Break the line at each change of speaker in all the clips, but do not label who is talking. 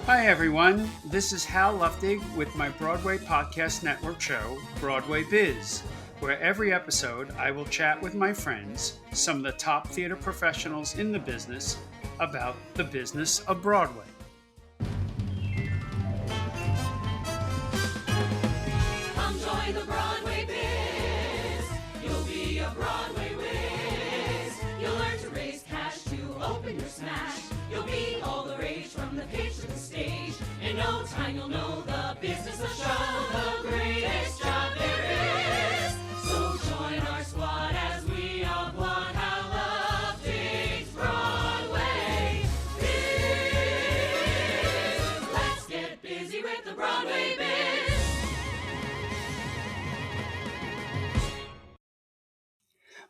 Hi everyone, this is Hal Luftig with my Broadway podcast network show, Broadway Biz, where every episode I will chat with my friends, some of the top theater professionals in the business, about the business of Broadway.
Come join the Broadway Biz. You'll be a Broadway whiz. You'll learn to raise cash to open your smash. You'll be all the rage from the pitch to the stage. In no time you'll know the business of show, the greatest job there is. So join our squad as we applaud Hal Luftig's Broadway Biz. Let's get busy with the Broadway Biz.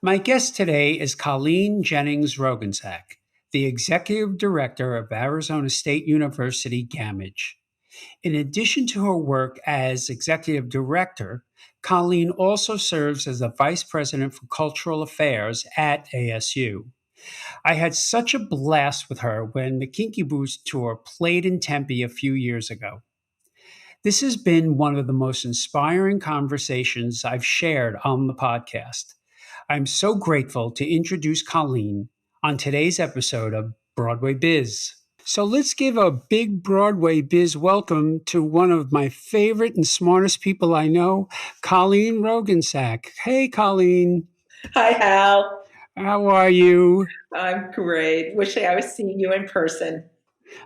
My guest today is Colleen Jennings-Roggensack, the Executive Director of Arizona State University Gammage. In addition to her work as Executive Director, Colleen also serves as the Vice President for Cultural Affairs at ASU. I had such a blast with her when the Kinky Boots Tour played in Tempe a few years ago. This has been one of the most inspiring conversations I've shared on the podcast. I'm so grateful to introduce Colleen on today's episode of Broadway Biz. So let's give a big Broadway Biz welcome to one of my favorite and smartest people I know, Colleen Roggensack. Hey, Colleen.
Hi, Hal.
How are you?
I'm great. Wishing I was seeing you in person.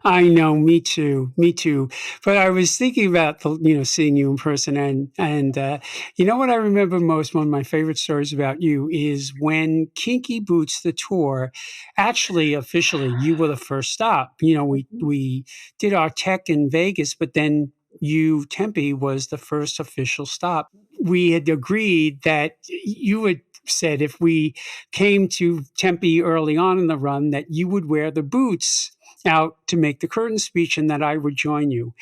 I know, me too. But I was thinking about seeing you in person, and you know what I remember most. One of my favorite stories about you is when Kinky Boots the tour. Actually, officially, you were the first stop. We did our tech in Vegas, but then Tempe was the first official stop. We had agreed that you had said if we came to Tempe early on in the run that you would wear the boots out to make the curtain speech and that I would join you.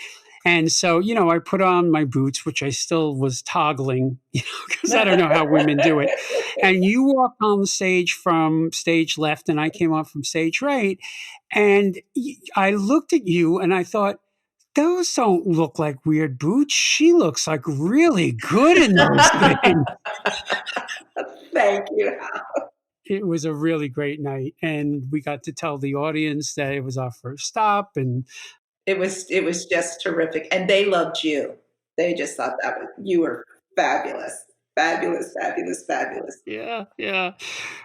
And so, I put on my boots, which I still was toggling, because I don't know how women do it. And you walked on the stage from stage left and I came off from stage right. And I looked at you and I thought, those don't look like weird boots. She looks like really good in those things.
Thank you, Hal.
It was a really great night, and we got to tell the audience that it was our first stop, and
it was just terrific. And they loved you. They just thought you were fabulous. Fabulous.
Yeah.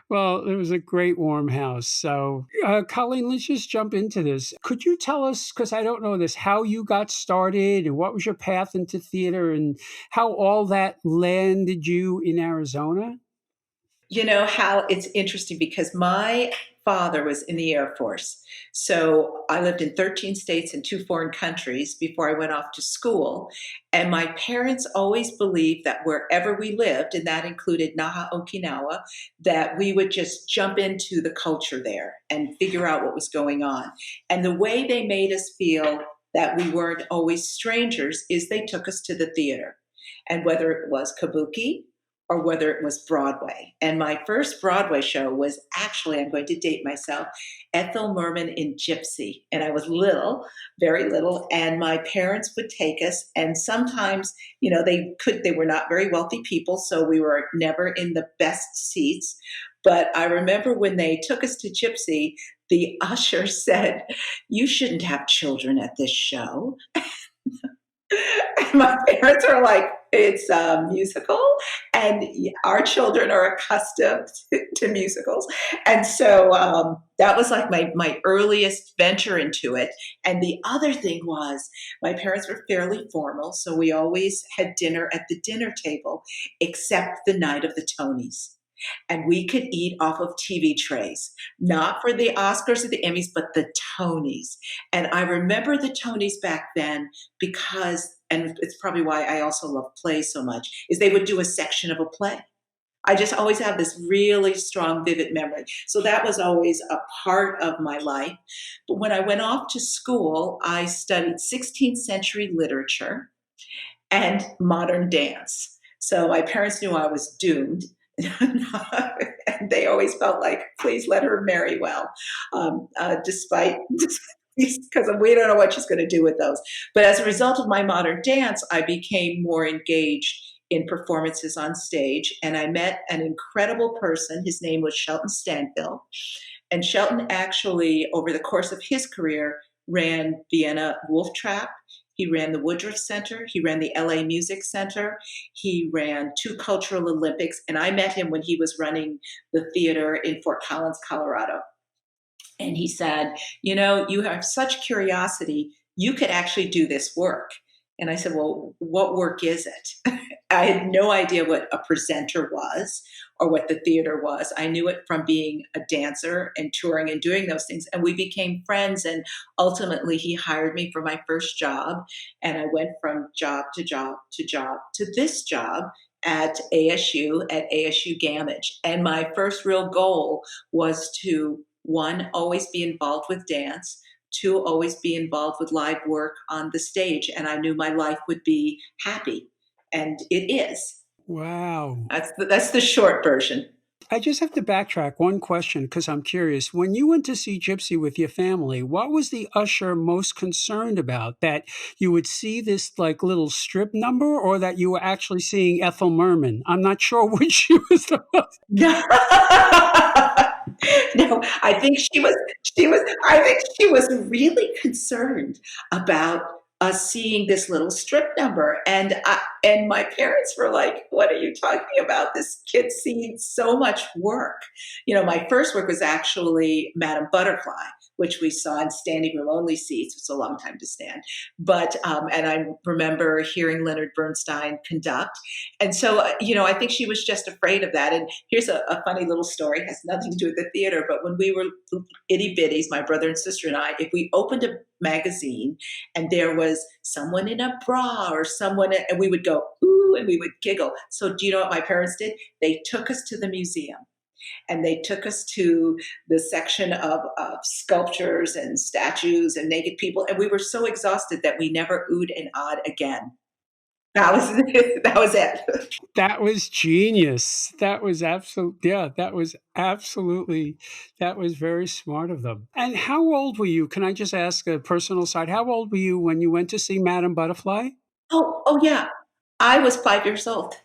Well, it was a great warm house. So, Colleen, let's just jump into this. Could you tell us, because I don't know this, how you got started and what was your path into theater and how all that landed you in Arizona?
You know, Hal, it's interesting because my father was in the Air Force. So I lived in 13 states and 2 foreign countries before I went off to school. And my parents always believed that wherever we lived, and that included Naha, Okinawa, that we would just jump into the culture there and figure out what was going on. And the way they made us feel that we weren't always strangers is they took us to the theater. And whether it was kabuki, or whether it was Broadway. And my first Broadway show was actually, I'm going to date myself, Ethel Merman in Gypsy. And I was little, very little, and my parents would take us. And sometimes, they were not very wealthy people, so we were never in the best seats. But I remember when they took us to Gypsy, the usher said, "You shouldn't have children at this show." And my parents were like, "It's a musical, and our children are accustomed to musicals." And so that was like my earliest venture into it. And the other thing was my parents were fairly formal, so we always had dinner at the dinner table, except the night of the Tonys. And we could eat off of TV trays, not for the Oscars or the Emmys, but the Tonys. And I remember the Tonys back then because, and it's probably why I also love plays so much, is they would do a section of a play. I just always have this really strong, vivid memory. So that was always a part of my life. But when I went off to school, I studied 16th century literature and modern dance. So my parents knew I was doomed. And they always felt like, please let her marry well, despite because we don't know what she's going to do with those. But as a result of my modern dance, I became more engaged in performances on stage, and I met an incredible person. His name was Shelton Stanfill. And Shelton actually, over the course of his career, ran Vienna Wolf Trap. He ran the Woodruff Center. He ran the LA Music Center. He ran 2 Cultural Olympics. And I met him when he was running the theater in Fort Collins, Colorado. And he said, you have such curiosity. You could actually do this work. And I said, well, what work is it? I had no idea what a presenter was or what the theater was. I knew it from being a dancer and touring and doing those things. And we became friends. And ultimately, he hired me for my first job. And I went from job to job to job to this job at ASU Gammage. And my first real goal was to, 1, always be involved with dance. 2, always be involved with live work on the stage. And I knew my life would be happy. And it is.
Wow.
That's the short version.
I just have to backtrack one question because I'm curious. When you went to see Gypsy with your family, what was the usher most concerned about? That you would see this like little strip number, or that you were actually seeing Ethel Merman? I'm not sure which she was the most.
No, I think she was really concerned about us seeing this little strip number. And my parents were like, what are you talking about? This kid's seen so much work. My first work was actually Madame Butterfly, which we saw in standing room only seats. It's a long time to stand. But, and I remember hearing Leonard Bernstein conduct. And so, I think she was just afraid of that. And here's a funny little story, it has nothing to do with the theater, but when we were itty bitties, my brother and sister and I, if we opened a magazine and there was someone in a bra or someone, and we would go, ooh, and we would giggle. So do you know what my parents did? They took us to the museum. And they took us to the section of sculptures and statues and naked people. And we were so exhausted that we never oohed and awed again. That was it.
That was genius. That was very smart of them. And how old were you? Can I just ask a personal side? How old were you when you went to see Madame Butterfly?
Oh yeah. I was 5 years old.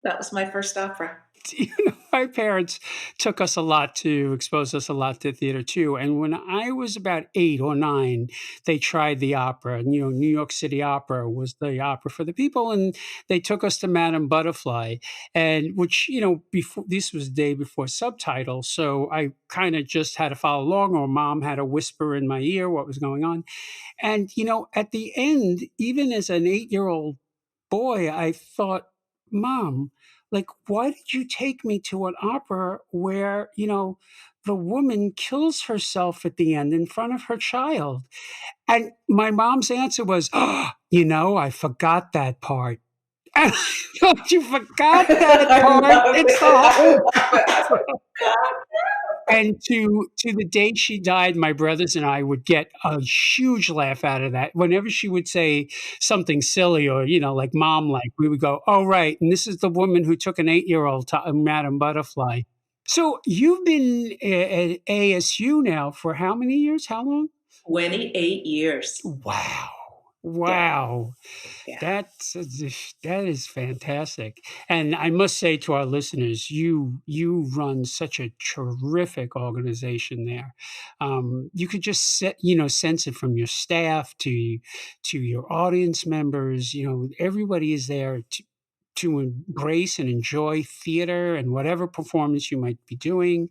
That was my first opera.
My parents took us a lot to expose us a lot to theater too. And when I was about 8 or 9, they tried the opera. New York City Opera was the opera for the people, and they took us to Madame Butterfly, and which before this was the day before subtitles, so I kind of just had to follow along, or Mom had to whisper in my ear what was going on. And at the end, even as an 8-year-old boy, I thought, Mom, like, why did you take me to an opera where, the woman kills herself at the end in front of her child? And my mom's answer was, I forgot that part. And I thought, you forgot that part? It's the whole opera. And to the day she died, my brothers and I would get a huge laugh out of that. Whenever she would say something silly or, like Mom, like, we would go, oh, right. And this is the woman who took an 8-year-old to Madame Butterfly. So you've been at ASU now for how many years? How long?
28 years.
Wow.
Yeah.
That is fantastic. And I must say to our listeners, you run such a terrific organization there. You could just sense it from your staff to your audience members. Everybody is there to embrace and enjoy theater and whatever performance you might be doing.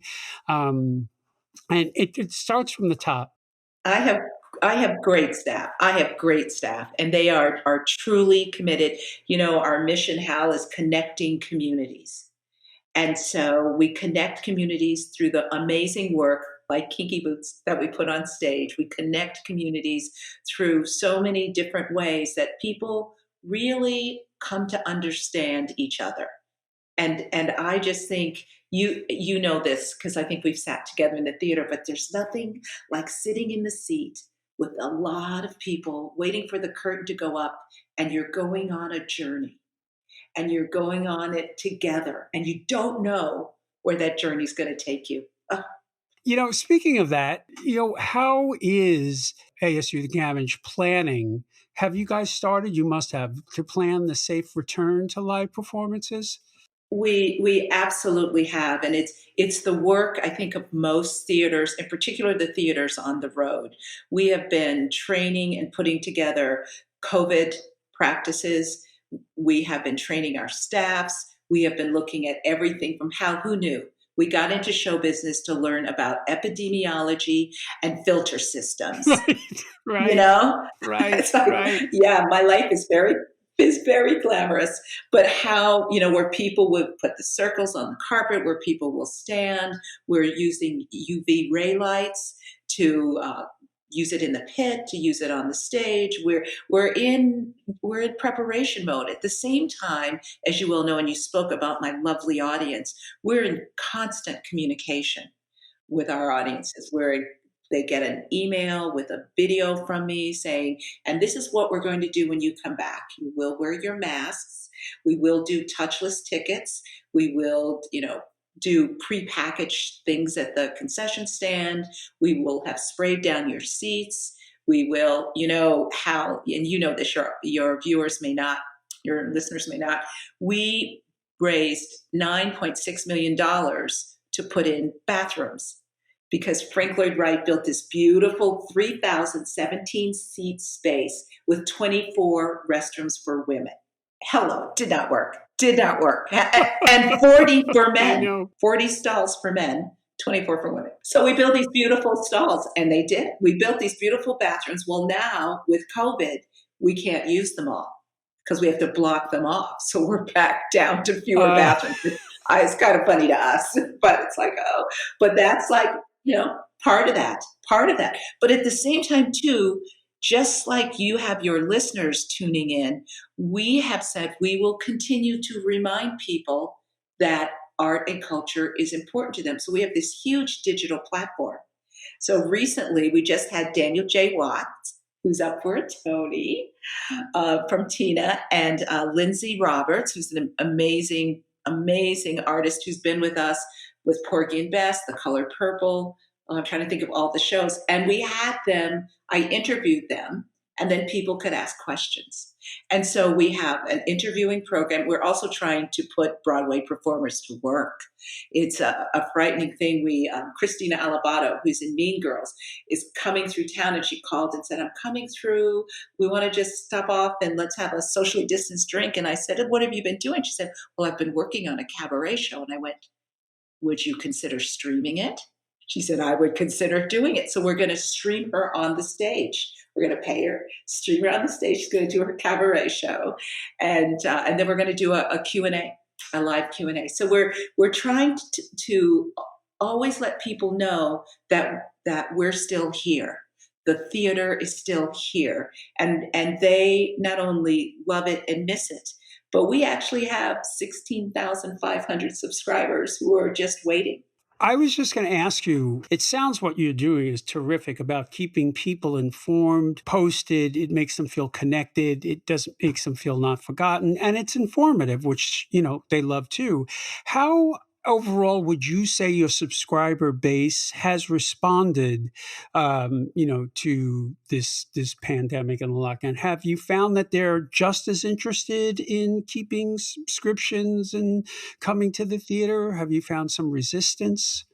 And it starts from the top.
I have great staff. And they are truly committed. Our mission, Hal, is connecting communities. And so we connect communities through the amazing work like Kinky Boots that we put on stage. We connect communities through so many different ways that people really come to understand each other. And I just think you know this because I think we've sat together in the theater, but there's nothing like sitting in the seat with a lot of people waiting for the curtain to go up, and you're going on a journey and you're going on it together, and you don't know where that journey is going to take you.
Speaking of that, how is ASU Gammage planning? Have you guys started? You must have to plan the safe return to live performances.
We absolutely have, and it's the work, I think, of most theaters, in particular the theaters on the road. We have been training and putting together COVID practices. We have been training our staffs. We have been looking at everything from who knew? We got into show business to learn about epidemiology and filter systems.
Right,
You
right,
know,
right,
it's like,
right.
yeah, my life is very glamorous, but how, where people would put the circles on the carpet, where people will stand. We're using UV ray lights to use it in the pit, to use it on the stage. We're in preparation mode. At the same time, as you will know, and you spoke about my lovely audience, we're in constant communication with our audiences. They get an email with a video from me saying, and this is what we're going to do when you come back. You will wear your masks. We will do touchless tickets. We will, do prepackaged things at the concession stand. We will have sprayed down your seats. We will, how, and this, your viewers may not, your listeners may not. We raised $9.6 million to put in bathrooms because Frank Lloyd Wright built this beautiful 3,017 seat space with 24 restrooms for women. Hello, did not work. Did not work. And 40 for
I
men,
know.
40 stalls for men, 24 for women. So we built these beautiful stalls, and they did. We built these beautiful bathrooms. Well, now with COVID, we can't use them all because we have to block them off. So we're back down to fewer bathrooms. It's kind of funny to us, but it's like, oh, but that's like, part of that. But at the same time, too, just like you have your listeners tuning in, we have said we will continue to remind people that art and culture is important to them. So we have this huge digital platform. So recently, we just had Daniel J. Watts, who's up for a Tony, from Tina, and Lindsay Roberts, who's an amazing artist who's been with us with Porgy and Bess, The Color Purple. I'm trying to think of all the shows. And we had them, I interviewed them, and then people could ask questions. And so we have an interviewing program. We're also trying to put Broadway performers to work. It's a frightening thing. Christina Alabato, who's in Mean Girls, is coming through town, and she called and said, I'm coming through. We want to just stop off and let's have a socially distanced drink. And I said, what have you been doing? She said, well, I've been working on a cabaret show. And I went, would you consider streaming it? She said, I would consider doing it. So we're going to stream her on the stage. We're going to pay her, stream her on the stage. She's going to do her cabaret show. And then we're going to do a Q&A, a live Q&A. So we're trying to always let people know that we're still here. The theater is still here. And they not only love it and miss it, but we actually have 16,500 subscribers who are just waiting.
I was just going to ask you, it sounds what you're doing is terrific about keeping people informed, posted. It makes them feel connected. It doesn't makes them feel not forgotten. And it's informative, which, they love too. How overall would you say your subscriber base has responded, to this pandemic and the lockdown? Have you found that they're just as interested in keeping subscriptions and coming to the theater? Have you found some resistance?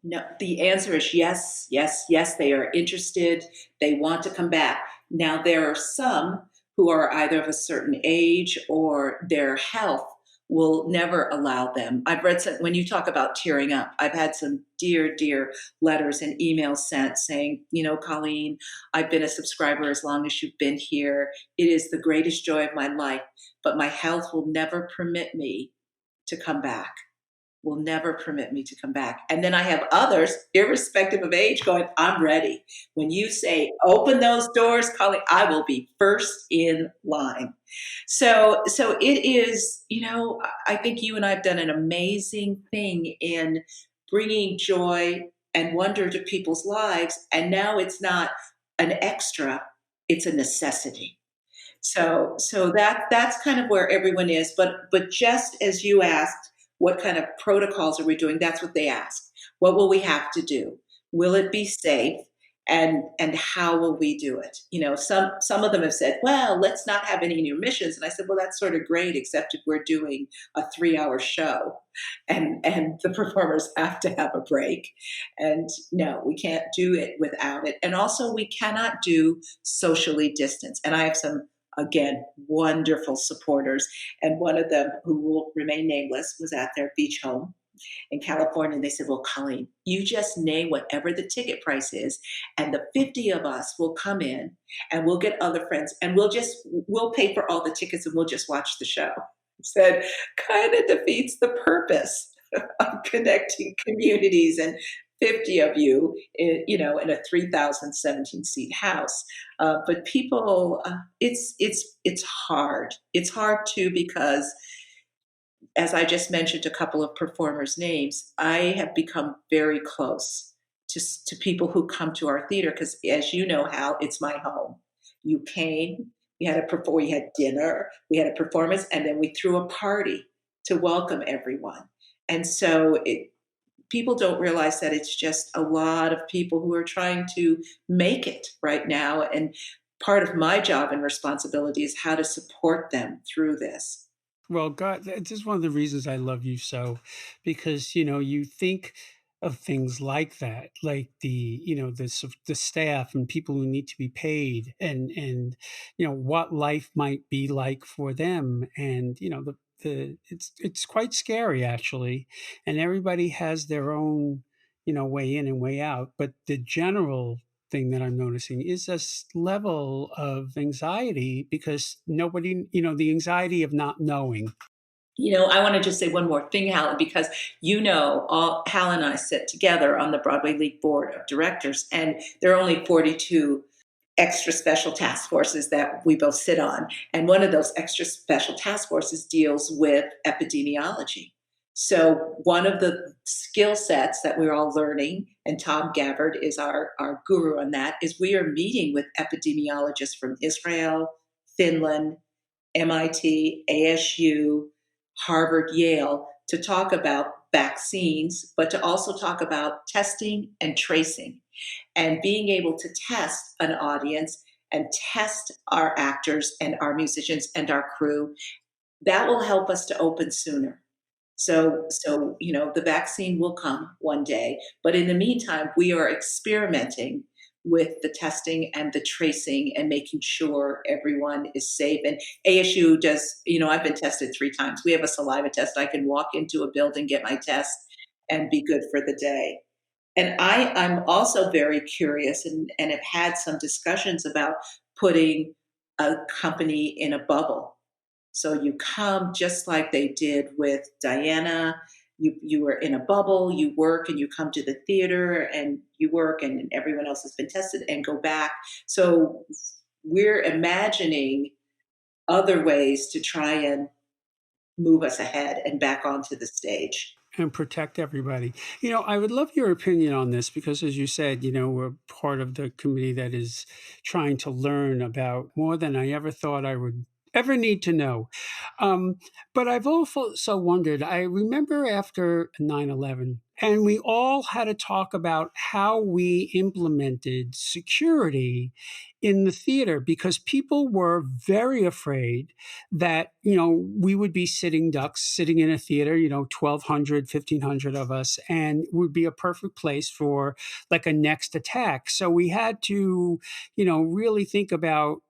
No, the answer is yes, yes, yes. They are interested. They want to come back. Now, there are some who are either of a certain age or their health will never allow them. I've read some, when you talk about tearing up, I've had some dear, dear letters and emails sent saying, Colleen, I've been a subscriber as long as you've been here. It is the greatest joy of my life, but my health will never permit me to come back. Will never permit me to come back. And then I have others, irrespective of age, going, I'm ready. When you say, open those doors, Colleen, I will be first in line. So it is, I think you and I have done an amazing thing in bringing joy and wonder to people's lives. And now it's not an extra, it's a necessity. So that's kind of where everyone is. But just as you asked, what kind of protocols are we doing? That's what they ask. What will we have to do? Will it be safe? And how will we do it? Some of them have said, well, let's not have any intermissions. And I said, well, that's sort of great, except if we're doing a 3-hour show and the performers have to have a break. And no, we can't do it without it. And also we cannot do socially distance. And I have some, again, wonderful supporters. And one of them, who will remain nameless, was at their beach home in California. And they said, well, Colleen, you just name whatever the ticket price is, and the 50 of us will come in and we'll get other friends and we'll pay for all the tickets and we'll just watch the show. Said, kind of defeats the purpose of connecting communities and 50 of you, in a 3,017 seat house. But people, it's hard. It's hard too, because as I just mentioned a couple of performers' names, I have become very close to people who come to our theater because, as you know, Hal, it's my home. You came, we had dinner, we had a performance, and then we threw a party to welcome everyone. And so people don't realize that it's just a lot of people who are trying to make it right now. And part of my job and responsibility is how to support them through this.
Well, God, this is one of the reasons I love you so, because you think of things like that, like the staff and people who need to be paid, and what life might be like for them, and it's quite scary actually, and everybody has their own way in and way out, but the general thing that I'm noticing is this level of anxiety because nobody, the anxiety of not knowing.
I want to just say one more thing, Hal, because Hal and I sit together on the Broadway League Board of Directors, and there are only 42 extra special task forces that we both sit on. And one of those extra special task forces deals with epidemiology. So one of the skill sets that we're all learning, and Tom Gabbard is our guru on that, is we are meeting with epidemiologists from Israel, Finland, MIT, ASU, Harvard, Yale, to talk about vaccines, but to also talk about testing and tracing and being able to test an audience and test our actors and our musicians and our crew. That will help us to open sooner. So the vaccine will come one day, but in the meantime, we are experimenting with the testing and the tracing and making sure everyone is safe. And ASU does, I've been tested 3 times. We have a saliva test. I can walk into a building, get my test, and be good for the day. And I'm also very curious and have had some discussions about putting a company in a bubble. So you come just like they did with Diana. You were in a bubble, you work, and you come to the theater and you work, and everyone else has been tested and go back. So we're imagining other ways to try and move us ahead and back onto the stage.
And protect everybody. I would love your opinion on this because, as you said, we're part of the committee that is trying to learn about more than I ever thought I would ever need to know. But I've also wondered, I remember after 9/11, and we all had to talk about how we implemented security in the theater because people were very afraid that, we would be sitting ducks, sitting in a theater, 1,200, 1,500 of us, and it would be a perfect place for like a next attack. So we had to, really think about,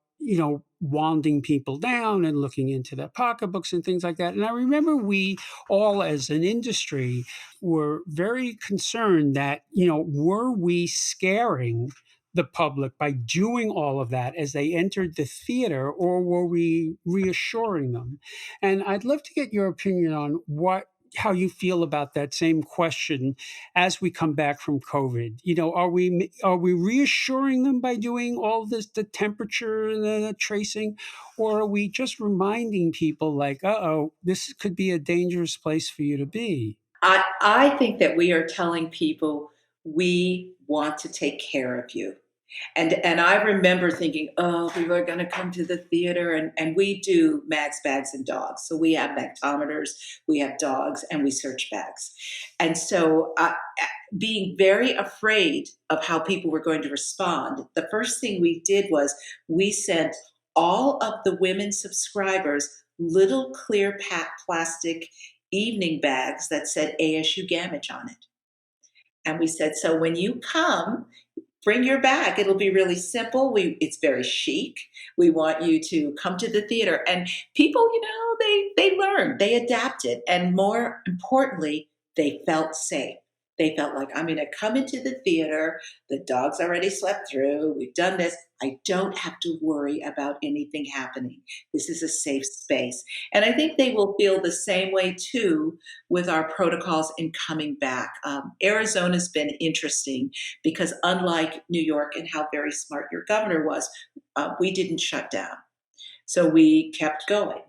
wanding people down and looking into their pocketbooks and things like that. And I remember we all as an industry were very concerned that, were we scaring the public by doing all of that as they entered the theater, or were we reassuring them? And I'd love to get your opinion on how you feel about that same question as we come back from COVID. Are we reassuring them by doing all this, the temperature and the tracing, or are we just reminding people like, this could be a dangerous place for you to be?
I think that we are telling people we want to take care of you. And I remember thinking, oh, people are going to come to the theater, and we do mags, bags, and dogs. So we have magtometers, we have dogs, and we search bags. And so, being very afraid of how people were going to respond, the first thing we did was we sent all of the women subscribers little clear plastic evening bags that said ASU Gammage on it. And we said, so when you come, bring your bag. It'll be really simple. It's very chic. We want you to come to the theater. And people, they learned, they adapted. And more importantly, they felt safe. They felt like, I'm going to come into the theater. The dog's already slept through. We've done this. I don't have to worry about anything happening. This is a safe space. And I think they will feel the same way, too, with our protocols in coming back. Arizona's been interesting because unlike New York and how very smart your governor was, we didn't shut down. So we kept going.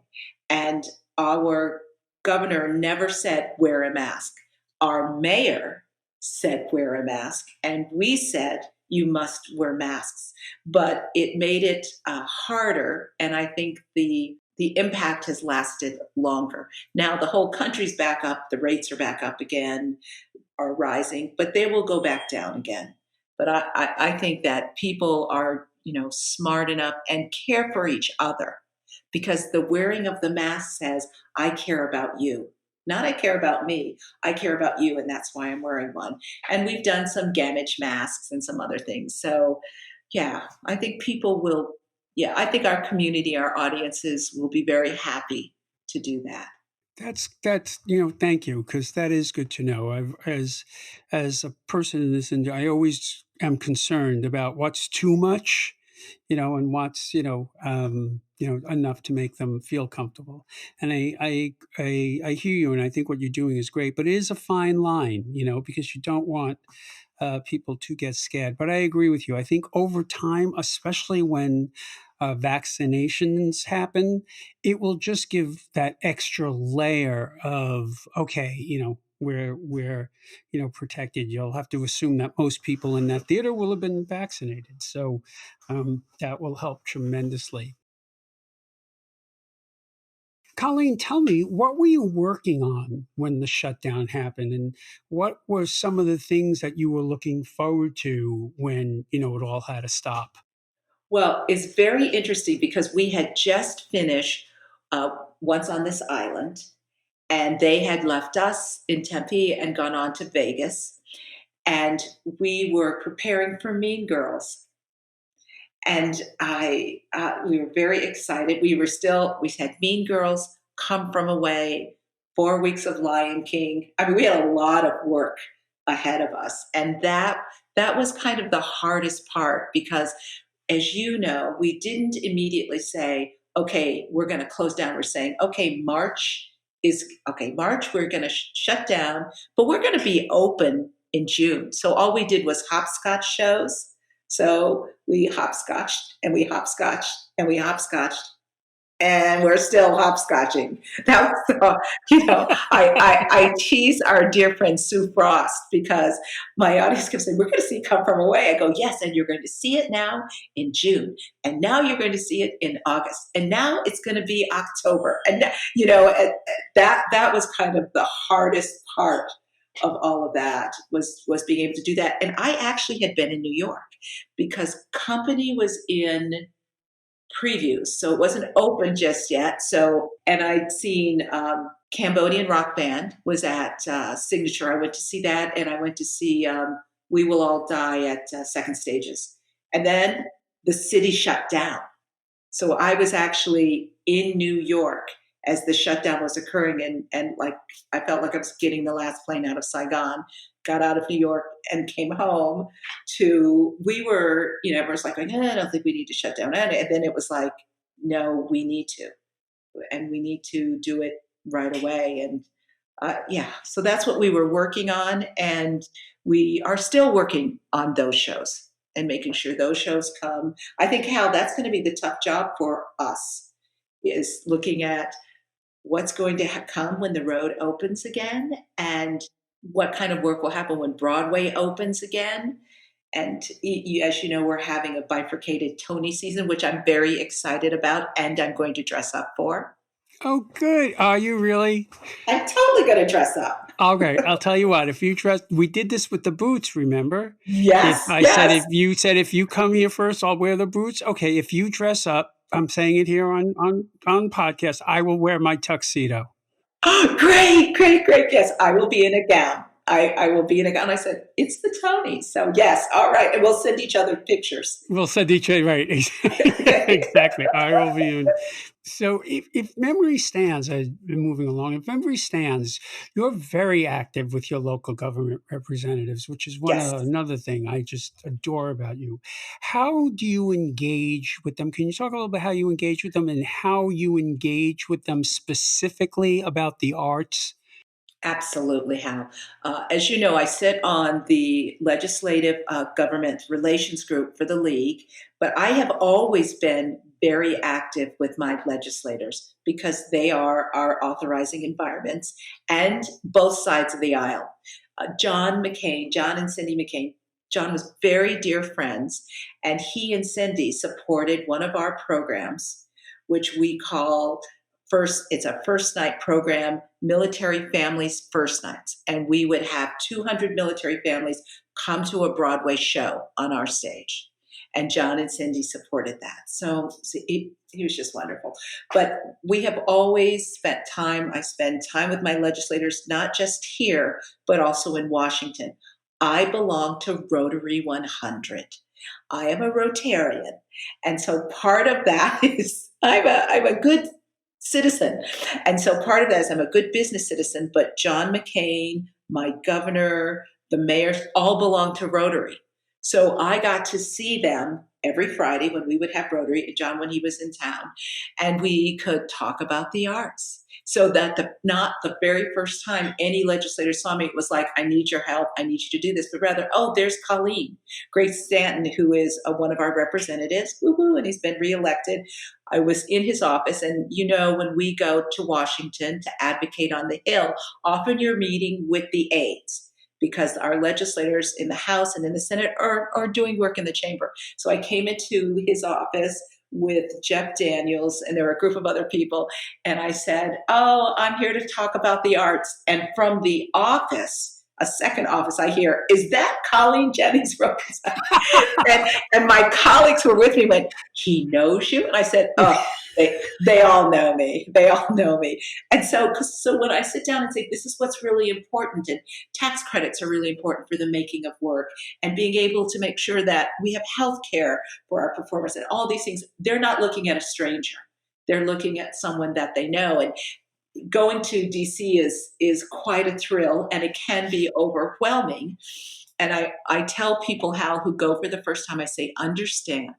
And our governor never said, wear a mask. Our mayor said, wear a mask. And we said, you must wear masks. But it made it harder. And I think the impact has lasted longer. Now the whole country's back up. The rates are back up again, are rising, but they will go back down again. But I think that people are, smart enough and care for each other, because the wearing of the mask says, I care about you. Not I care about me, I care about you, and that's why I'm wearing one. And we've done some Gammage masks and some other things. So, yeah, I think people will, I think our community, our audiences will be very happy to do that.
That's thank you, because that is good to know. As a person in this industry, I always am concerned about what's too much, and what's enough to make them feel comfortable. And I hear you, and I think what you're doing is great, but it is a fine line, because you don't want people to get scared. But I agree with you. I think over time, especially when vaccinations happen, it will just give that extra layer of, okay, we're protected. You'll have to assume that most people in that theater will have been vaccinated. So that will help tremendously. Colleen, tell me, what were you working on when the shutdown happened, and what were some of the things that you were looking forward to when, it all had to stop?
Well, it's very interesting because we had just finished Once on This Island, and they had left us in Tempe and gone on to Vegas. And we were preparing for Mean Girls. And we were very excited. We had Mean Girls, Come From Away, 4 weeks of Lion King. I mean, we had a lot of work ahead of us. And that was kind of the hardest part because, as you know, we didn't immediately say, okay, we're going to close down. We're saying, okay, March, we're going to shut down, but we're going to be open in June. So all we did was hopscotch shows. So we hopscotched and we hopscotched and we hopscotched, and we're still hopscotching. Now, I tease our dear friend Sue Frost because my audience kept saying, we're going to see Come From Away. I go, yes, and you're going to see it now in June. And now you're going to see it in August. And now it's going to be October. And, that was kind of the hardest part of all of that was being able to do that. And I actually had been in New York because Company was in previews, so it wasn't open just yet. So, and I'd seen Cambodian rock band was at Signature. I went to see that, and I went to see We Will All Die at Second Stages. And then the city shut down. So I was actually in New York as the shutdown was occurring, and like I felt like I was getting the last plane out of Saigon, got out of New York and came home everyone's like, I don't think we need to shut down. And then it was like, no, we need to. And we need to do it right away. And so that's what we were working on. And we are still working on those shows and making sure those shows come. I think, Hal, that's going to be the tough job for us, is looking at what's going to come when the road opens again and what kind of work will happen when Broadway opens again. And as you know, we're having a bifurcated Tony season, which I'm very excited about, and I'm going to dress up for.
Oh, good. Are you really?
I'm totally going to dress up.
Okay, I'll tell you what. If you dress, we did this with the boots. Remember?
Yes, yes.
If you come here first, I'll wear the boots. Okay, if you dress up, I'm saying it here on podcast. I will wear my tuxedo.
Oh, great, great, great. Yes, I will be in a gown. I will be in a gown. I said, it's the Tony. So yes, all right. And we'll send each other pictures.
We'll send each other, right. Exactly. I will be in. So if memory stands, I've been moving along. If memory stands, you're very active with your local government representatives, which is
Yes.
another thing I just adore about you. How do you engage with them? Can you talk a little bit how you engage with them and how you engage with them specifically about the arts?
Absolutely, Hal. As you know, I sit on the legislative government relations group for the league, but I have always been very active with my legislators because they are our authorizing environments and both sides of the aisle. John and Cindy McCain. John was very dear friends, and he and Cindy supported one of our programs, which we call it's a first night program, Military Families First Nights. And we would have 200 military families come to a Broadway show on our stage. And John and Cindy supported that. So he was just wonderful. But we have always spent time. I spend time with my legislators, not just here, but also in Washington. I belong to Rotary 100. I am a Rotarian. And so part of that is I'm a good citizen. And so part of that is I'm a good business citizen, but John McCain, my governor, the mayors all belong to Rotary. So I got to see them every Friday when we would have Rotary, John when he was in town, and we could talk about the arts. So that not the very first time any legislator saw me, it was like, I need your help, I need you to do this, but rather, oh, there's Colleen, Grace Stanton, who is one of our representatives, woo-hoo, and he's been reelected. I was in his office, and you know, when we go to Washington to advocate on the Hill, often you're meeting with the aides because our legislators in the House and in the Senate are doing work in the chamber. So I came into his office with Jeff Daniels, and there were a group of other people, and I said, oh, I'm here to talk about the arts. And from the office, a second office, I hear, is that Colleen Jennings-Roggensack? and my colleagues were with me, went, he knows you? And I said, oh, they all know me. They all know me. And so when I sit down and say, this is what's really important, and tax credits are really important for the making of work, and being able to make sure that we have health care for our performers and all these things, they're not looking at a stranger. They're looking at someone that they know. And going to DC is quite a thrill, and it can be overwhelming. And I tell people, Hal, who go for the first time, I say, understand,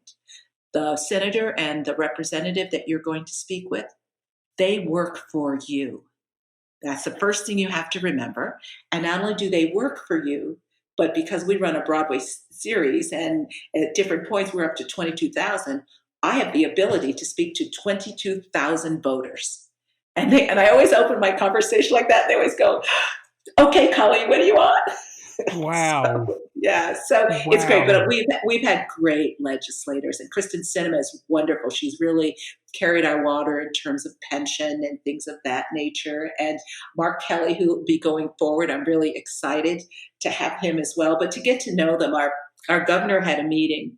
the senator and the representative that you're going to speak with, they work for you. That's the first thing you have to remember. And not only do they work for you, but because we run a Broadway series and at different points we're up to 22,000, I have the ability to speak to 22,000 voters. And I always open my conversation like that. They always go, okay, Colleen, what do you want?
Wow.
So it's great. But we've had great legislators, and Kristen Sinema is wonderful. She's really carried our water in terms of pension and things of that nature. And Mark Kelly, who will be going forward, I'm really excited to have him as well. But to get to know them, our governor had a meeting,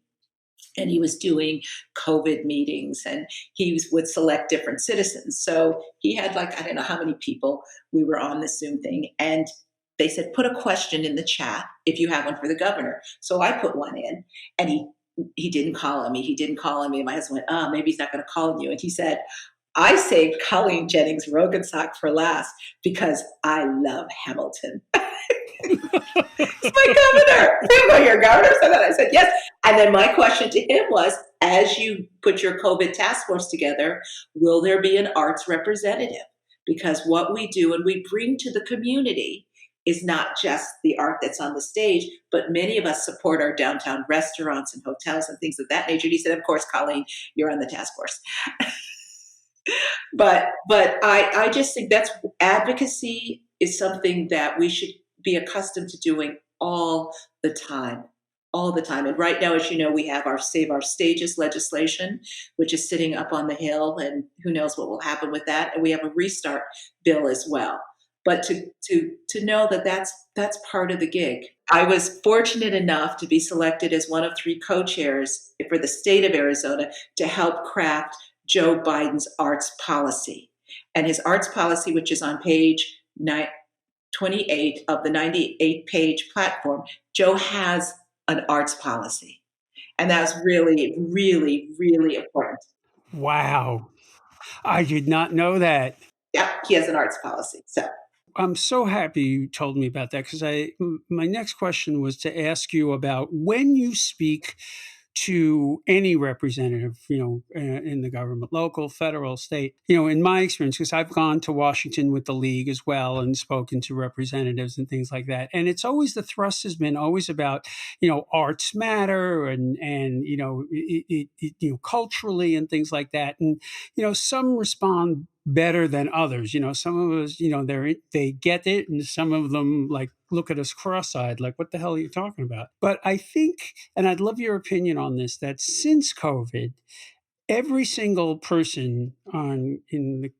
and he was doing COVID meetings, and he would select different citizens. So he had I don't know how many people we were on the Zoom thing. And they said, put a question in the chat if you have one for the governor. So I put one in, and he didn't call on me. He didn't call on me. And my husband went, maybe he's not going to call on you. And he said, I saved Colleen Jennings-Roggensack for last because I love Hamilton. It's my governor. You know your governor. So then I said, yes. And then my question to him was, as you put your COVID task force together, will there be an arts representative? Because what we do and we bring to the community is not just the art that's on the stage, but many of us support our downtown restaurants and hotels and things of that nature. And he said, of course, Colleen, you're on the task force. But I just think that's advocacy is something that we should be accustomed to doing all the time. all the time. And right now, as you know, we have our Save Our Stages legislation, which is sitting up on the Hill, and who knows what will happen with that. And we have a restart bill as well. But to know that that's part of the gig. I was fortunate enough to be selected as one of 3 co-chairs for the state of Arizona to help craft Joe Biden's arts policy. And his arts policy, which is on page 28 of the 98-page platform, Joe has an arts policy. And that's really, really, really important.
Wow. I did not know that.
Yeah, he has an arts policy. So
I'm so happy you told me about that, because my next question was to ask you about when you speak to any representative, in the government, local, federal, state, in my experience, because I've gone to Washington with the league as well and spoken to representatives and things like that. And it's always, the thrust has been always about, arts matter and culturally and things like that. And, some respond better than others. Some of us, they get it, and some of them look at us cross-eyed, like, what the hell are you talking about? But I think, and I'd love your opinion on this, that since COVID, every single person in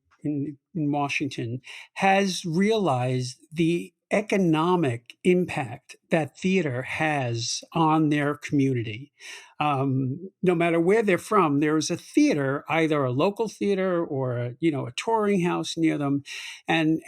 Washington has realized the economic impact that theater has on their community. No matter where they're from, there is a theater, either a local theater or a touring house near them, and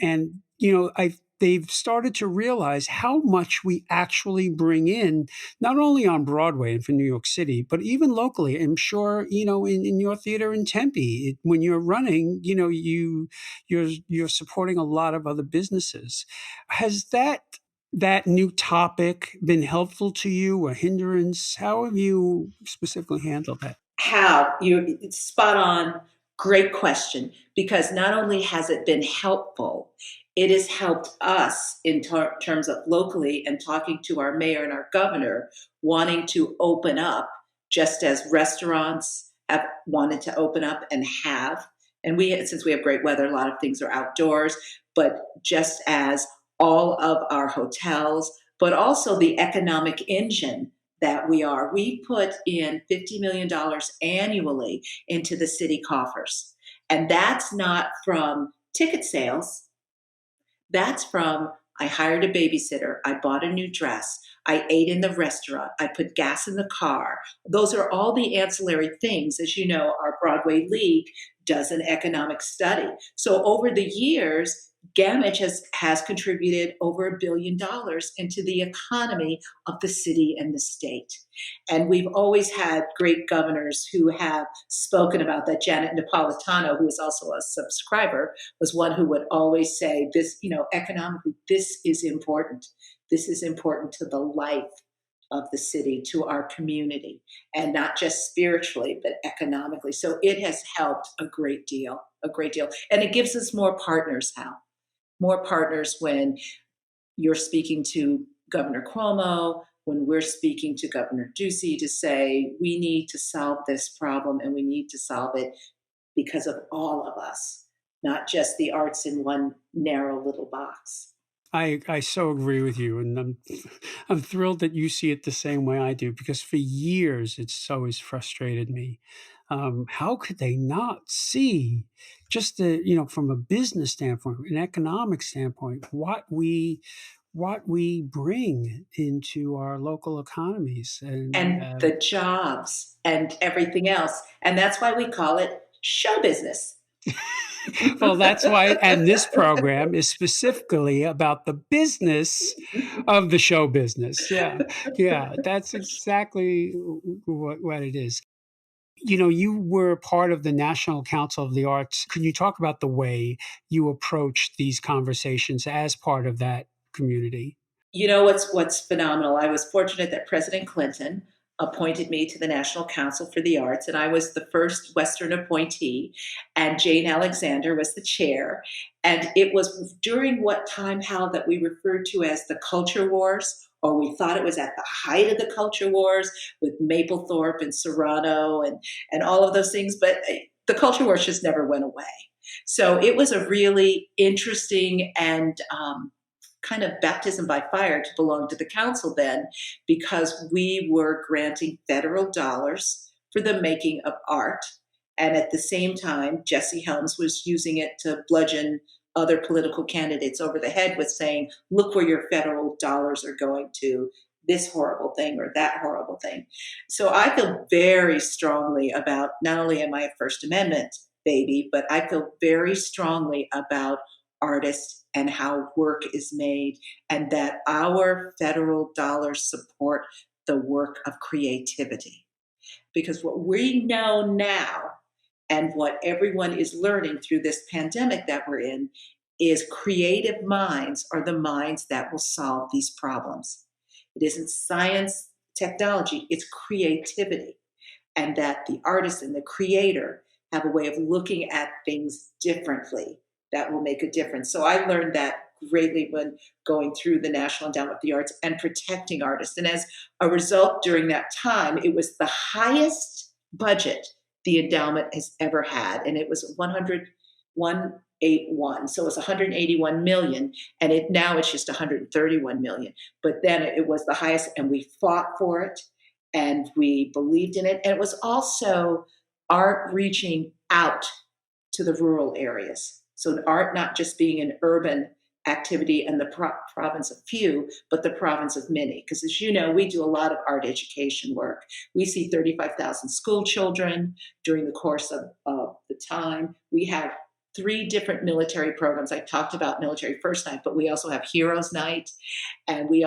they've started to realize how much we actually bring in, not only on Broadway and for New York City, but even locally. I'm sure, in your theater in Tempe, when you're running, you're supporting a lot of other businesses. Has that new topic been helpful to you, a hindrance? How have you specifically handled that?
It's spot on. Great question. Because not only has it been helpful, it has helped us in terms of locally and talking to our mayor and our governor, wanting to open up, just as restaurants have wanted to open up and have. And since we have great weather, a lot of things are outdoors, but just as all of our hotels, but also the economic engine that we put in $50 million annually into the city coffers. And that's not from ticket sales. That's from, I hired a babysitter, I bought a new dress, I ate in the restaurant, I put gas in the car. Those are all the ancillary things. As you know, our Broadway League does an economic study. So over the years, Gammage has contributed over $1 billion into the economy of the city and the state. And we've always had great governors who have spoken about that. Janet Napolitano, who is also a subscriber, was one who would always say this, economically, this is important. This is important to the life of the city, to our community, and not just spiritually, but economically. So it has helped a great deal. And it gives us more partners, Hal. More partners when you're speaking to Governor Cuomo, when we're speaking to Governor Ducey to say, we need to solve this problem and we need to solve it because of all of us, not just the arts in one narrow little box.
I so agree with you, and I'm thrilled that you see it the same way I do, because for years it's always frustrated me. How could they not see, just from a business standpoint, an economic standpoint, what we bring into our local economies
and the jobs and everything else, and that's why we call it show business.
Well, that's why, and this program is specifically about the business of the show business. Yeah, that's exactly what it is. You were part of the National Council of the Arts. Can you talk about the way you approach these conversations as part of that community?
What's phenomenal? I was fortunate that President Clinton appointed me to the National Council for the Arts, and I was the first Western appointee, and Jane Alexander was the chair. And it was during what time, Hal, that we referred to as the Culture Wars, or we thought it was at the height of the Culture Wars with Mapplethorpe and Serrano and all of those things. But the Culture Wars just never went away. So it was a really interesting and kind of baptism by fire to belong to the council then, because we were granting federal dollars for the making of art. And at the same time, Jesse Helms was using it to bludgeon other political candidates over the head with saying, look where your federal dollars are going to, this horrible thing or that horrible thing. So I feel very strongly about, not only am I a First Amendment baby, but I feel very strongly about artists and how work is made, and that our federal dollars support the work of creativity. Because what we know now, and what everyone is learning through this pandemic that we're in, is creative minds are the minds that will solve these problems. It isn't science, technology, it's creativity. And that the artist and the creator have a way of looking at things differently that will make a difference. So I learned that greatly when going through the National Endowment of the Arts and protecting artists. And as a result, during that time, it was the highest budget the endowment has ever had. And it was 181. So it was 181 million. And now it's just 131 million. But then it was the highest, and we fought for it and we believed in it. And it was also art reaching out to the rural areas. So art not just being an urban activity and the province of few, but the province of many. Because as you know, we do a lot of art education work. We see 35,000 school children during the course of the time. We have 3 different military programs. I talked about Military First Night, but we also have Heroes Night. And we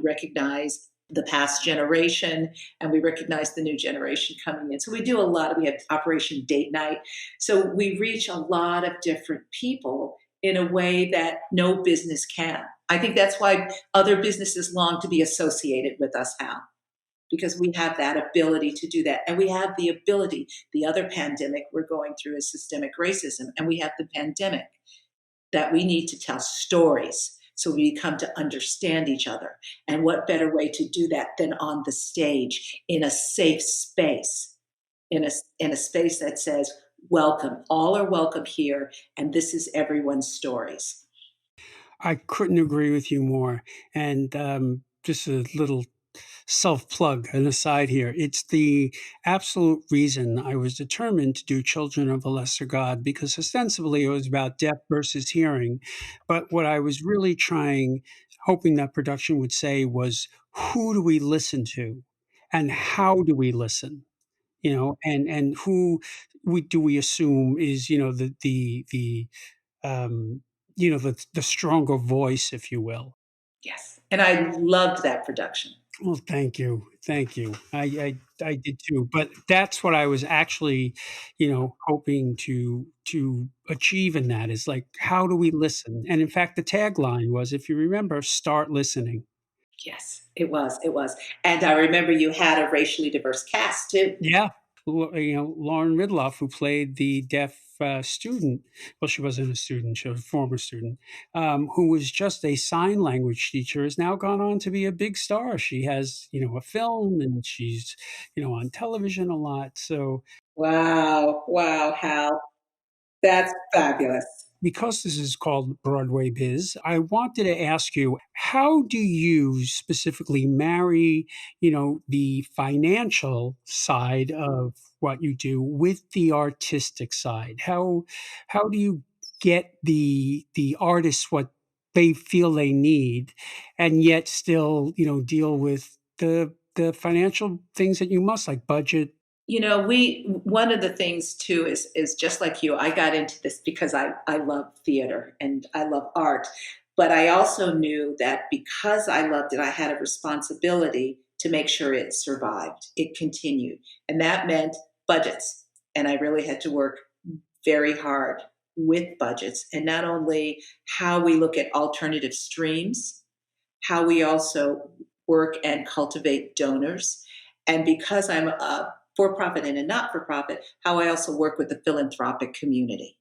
recognize the past generation, and we recognize the new generation coming in. So we do we have Operation Date Night. So we reach a lot of different people in a way that no business can. I think that's why other businesses long to be associated with us, Hal, because we have that ability to do that. And we have the ability, the other pandemic we're going through is systemic racism, and we have the pandemic that we need to tell stories so we come to understand each other. And what better way to do that than on the stage in a safe space, in a space that says, welcome, all are welcome here, and this is everyone's stories.
I couldn't agree with you more. And just a little self-plug, an aside here. It's the absolute reason I was determined to do Children of a Lesser God, because ostensibly it was about deaf versus hearing. But what I was really hoping that production would say was, who do we listen to? And how do we listen? And who do we assume is, um, the stronger voice, if you will.
Yes. And I loved that production.
Well, thank you. Thank you. I did too. But that's what I was actually, hoping to achieve in that, is like, how do we listen? And in fact, the tagline was, if you remember, start listening.
Yes, it was. It was. And I remember you had a racially diverse cast too.
Yeah. Lauren Ridloff, who played the deaf student. Well, she wasn't a student; she was a former student, who was just a sign language teacher. Has now gone on to be a big star. She has, a film, and she's, on television a lot. So,
Wow, Hal, that's fabulous.
because this is called Broadway Biz, I wanted to ask you, how do you specifically marry, the financial side of what you do with the artistic side? How do you get the artists what they feel they need, and yet still, deal with the financial things that you must, like budget?
One of the things too is just like you, I got into this because I love theater and I love art. But I also knew that because I loved it, I had a responsibility to make sure it survived, it continued. And that meant budgets. And I really had to work very hard with budgets, and not only how we look at alternative streams, how we also work and cultivate donors. And because I'm a for-profit and a not-for-profit, how I also work with the philanthropic community.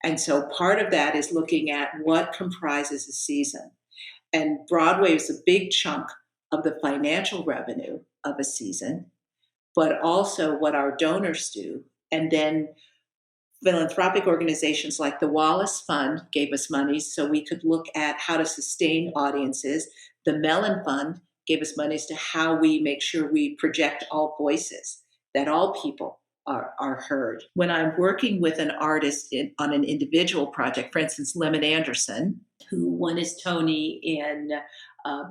And so part of that is looking at what comprises a season. And Broadway is a big chunk of the financial revenue of a season, but also what our donors do. And then Philanthropic organizations like the Wallace Fund gave us money so we could look at how to sustain audiences. The Mellon Fund gave us money as to how we make sure we project all voices, that all people are heard. When I'm working with an artist on an individual project, for instance, Lemon Anderson, who won his Tony in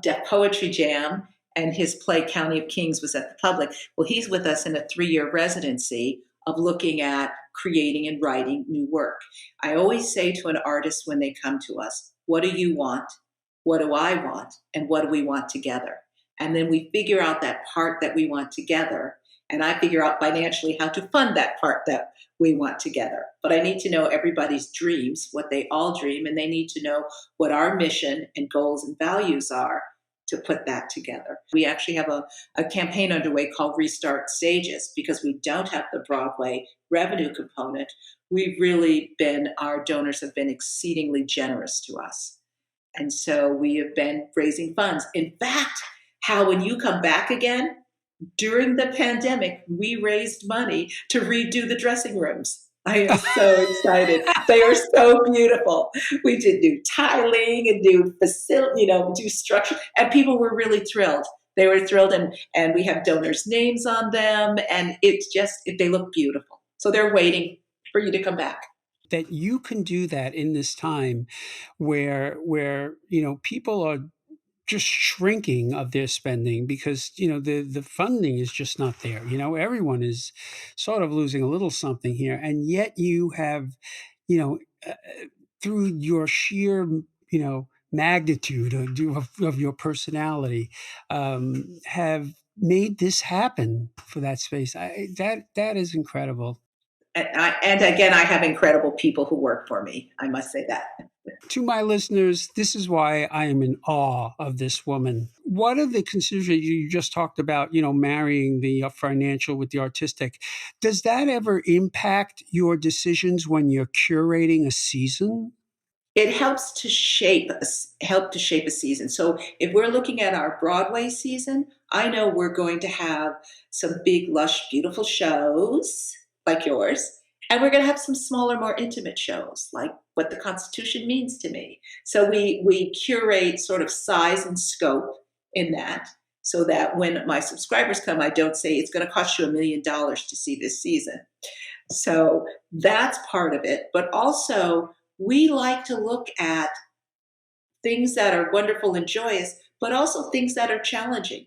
Deaf Poetry Jam, and his play County of Kings was at the Public. Well, he's with us in a 3-year residency of looking at creating and writing new work. I always say to an artist when they come to us, what do you want? What do I want? And what do we want together? And then we figure out that part that we want together. And I figure out financially how to fund that part that we want together. But I need to know everybody's dreams, what they all dream, and they need to know what our mission and goals and values are to put that together. We actually have a campaign underway called Restart Stages because we don't have the Broadway revenue component. Our donors have been exceedingly generous to us. And so we have been raising funds. In fact, how when you come back again, during the pandemic, we raised money to redo the dressing rooms. I am so excited. They are so beautiful. We did new tiling and new facility, do structure, and people were really thrilled. They were thrilled, and we have donors' names on them, and they look beautiful. So they're waiting for you to come back.
That you can do that in this time where people are just shrinking of their spending because the funding is just not there. Everyone is sort of losing a little something here, and yet you have through your sheer magnitude of your personality have made this happen for that space. That is incredible.
And again, I have incredible people who work for me. I must say that.
To my listeners, this is why I am in awe of this woman. What are the considerations you just talked about, marrying the financial with the artistic? Does that ever impact your decisions when you're curating a season?
It helps to shape a season. So if we're looking at our Broadway season, I know we're going to have some big, lush, beautiful shows like yours. And we're going to have some smaller, more intimate shows, like What the Constitution Means to Me. So we curate sort of size and scope in that, so that when my subscribers come, I don't say it's going to cost you $1 million to see this season. So that's part of it. But also, we like to look at things that are wonderful and joyous, but also things that are challenging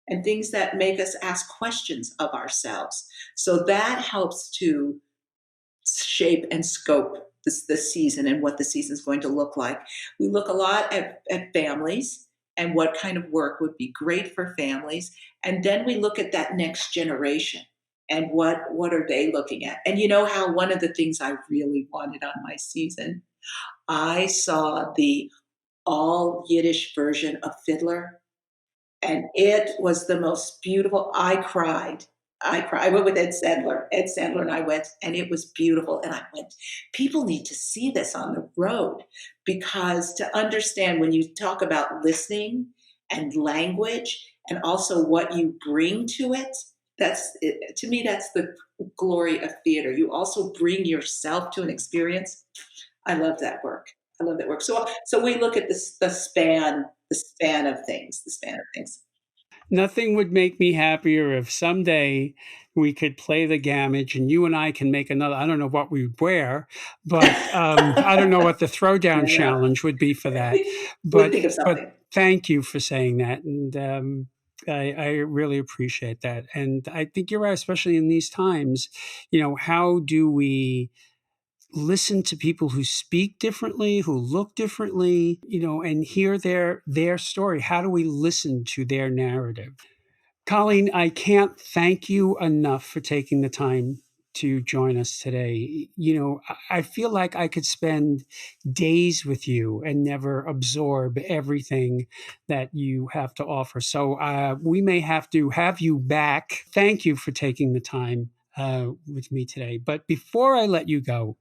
and things that make us ask questions of ourselves. So that helps to shape and scope the season and what the season is going to look like. We look a lot at families and what kind of work would be great for families. And then we look at that next generation and what are they looking at? And how one of the things I really wanted on my season, I saw the all Yiddish version of Fiddler, and it was the most beautiful. I cried. I went with Ed Sandler. Ed Sandler and I went, and it was beautiful. And I went, people need to see this on the road, because to understand when you talk about listening and language and also what you bring to it, to me, that's the glory of theater. You also bring yourself to an experience. I love that work. So we look at the span of things.
Nothing would make me happier if someday we could play the Gammage and you and I can make another. I don't know what we'd wear, but I don't know what the throwdown challenge would be for that.
But
thank you for saying that. And I really appreciate that. And I think you're right, especially in these times. How do we listen to people who speak differently, who look differently, and hear their story? How do we listen to their narrative? Colleen, I can't thank you enough for taking the time to join us today. I feel like I could spend days with you and never absorb everything that you have to offer. So we may have to have you back. Thank you for taking the time with me today. But before I let you go,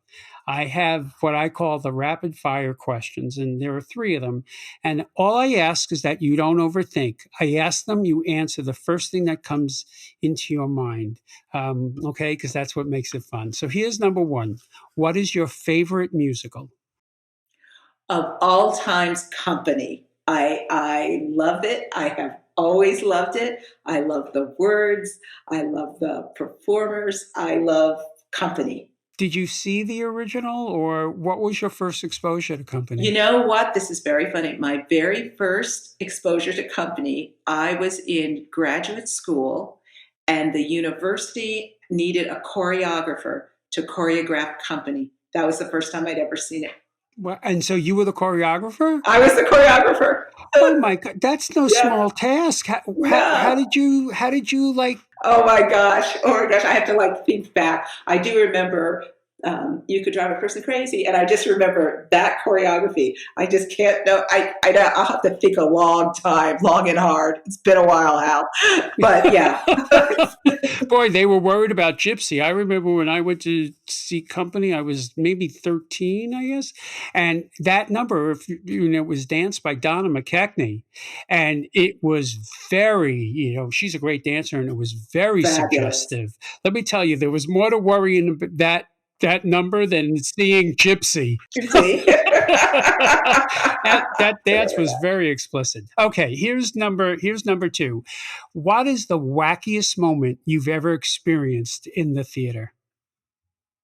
I have what I call the rapid fire questions, and there are 3 of them. And all I ask is that you don't overthink. I ask them, you answer the first thing that comes into your mind. Okay, because that's what makes it fun. So here's number 1. What is your favorite musical?
Of all times, Company. I love it. I have always loved it. I love the words. I love the performers. I love Company.
Did you see the original, or what was your first exposure to Company?
You know what? This is very funny. My very first exposure to Company, I was in graduate school, and the university needed a choreographer to choreograph Company. That was the first time I'd ever seen it.
Well, and so you were the choreographer?
I was the choreographer.
Oh my God, that's no small task. How did you like?
Oh my gosh. I have to think back. I do remember You Could Drive a Person Crazy. And I just remember that choreography. I just can't know. I'll have to think a long time, long and hard. It's been a while, Hal. But yeah.
Boy, they were worried about Gypsy. I remember when I went to see Company, I was maybe 13, I guess. And that number, it was danced by Donna McKechnie. And it was very, she's a great dancer, and it was very
Fabulous.
suggestive. Let me tell you, there was more to worry in that number than seeing Gypsy. that dance was very explicit. Okay, here's number 2. What is the wackiest moment you've ever experienced in the theater?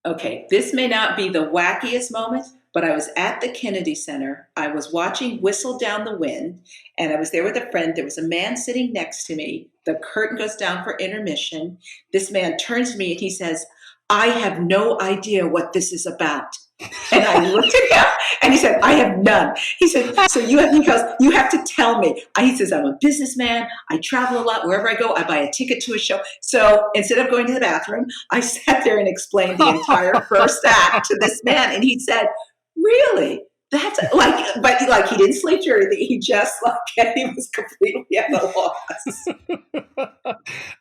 Okay, this may not be the wackiest moment, but I was at the Kennedy Center. I was watching Whistle Down the Wind, and I was there with a friend. There was a man sitting next to me. The curtain goes down for intermission. This man turns to me and he says, "I have no idea what this is about." And I looked at him and he said, "I have none." He said, he goes, "You have to tell me." He says, "I'm a businessman. I travel a lot. Wherever I go, I buy a ticket to a show." So instead of going to the bathroom, I sat there and explained the entire first act to this man. And he said, "Really? That's but he didn't sleep through anything. He just he was completely at a loss."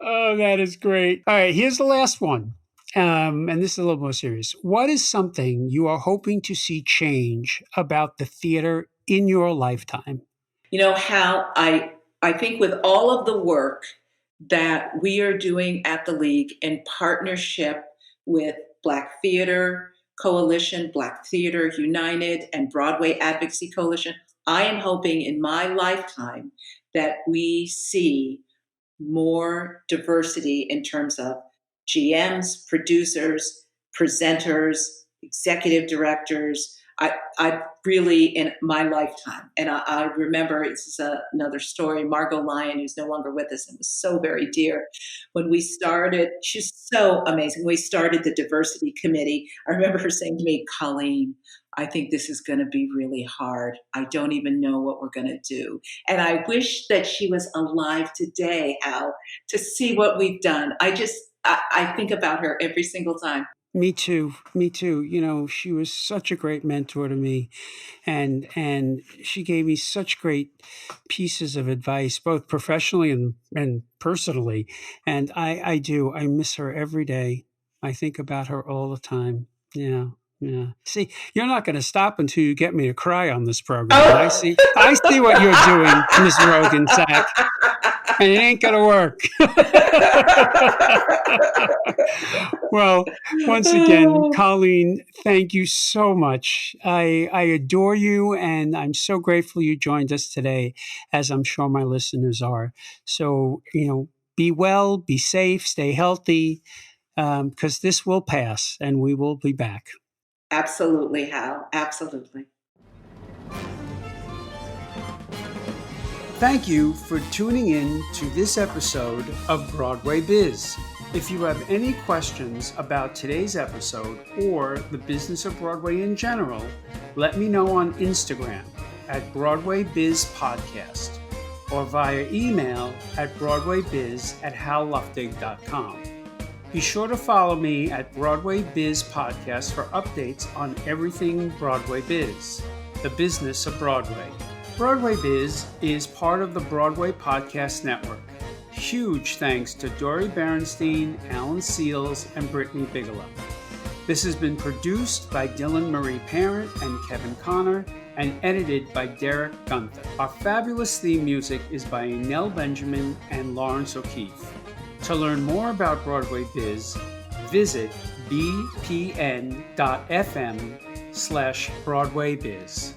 Oh, that is great. All right, here's the last one. And this is a little more serious. What is something you are hoping to see change about the theater in your lifetime?
Hal, I think with all of the work that we are doing at the League in partnership with Black Theater Coalition, Black Theater United, and Broadway Advocacy Coalition, I am hoping in my lifetime that we see more diversity in terms of GMs, producers, presenters, executive directors. I really, in my lifetime, and I remember, this is another story, Margot Lyon, who's no longer with us and was so very dear. When we started, she's so amazing. We started the diversity committee. I remember her saying to me, "Colleen, I think this is going to be really hard. I don't even know what we're going to do." And I wish that she was alive today, Hal, to see what we've done. I think about her every single time.
Me too. She was such a great mentor to me, and she gave me such great pieces of advice, both professionally and personally. And I miss her every day. I think about her all the time. Yeah. See, you're not going to stop until you get me to cry on this program. Oh. I see what you're doing, Ms. Roggensack. And it ain't going to work. Well, once again, Colleen, thank you so much. I adore you, and I'm so grateful you joined us today, as I'm sure my listeners are. So, be well, be safe, stay healthy, because this will pass, and we will be back.
Absolutely, Hal. Absolutely.
Thank you for tuning in to this episode of Broadway Biz. If you have any questions about today's episode or the business of Broadway in general, let me know on Instagram at Broadway Biz Podcast or via email at broadwaybiz@halluftig.com. Be sure to follow me at Broadway Biz Podcast for updates on everything Broadway Biz, the business of Broadway. Broadway Biz is part of the Broadway Podcast Network. huge thanks to Dory Berenstein, Alan Seals, and Brittany Bigelow. This has been produced by Dylan Marie Parent and Kevin Connor, and edited by Derek Gunther. Our fabulous theme music is by Nell Benjamin and Lawrence O'Keefe. To learn more about Broadway Biz, visit bpn.fm/BroadwayBiz.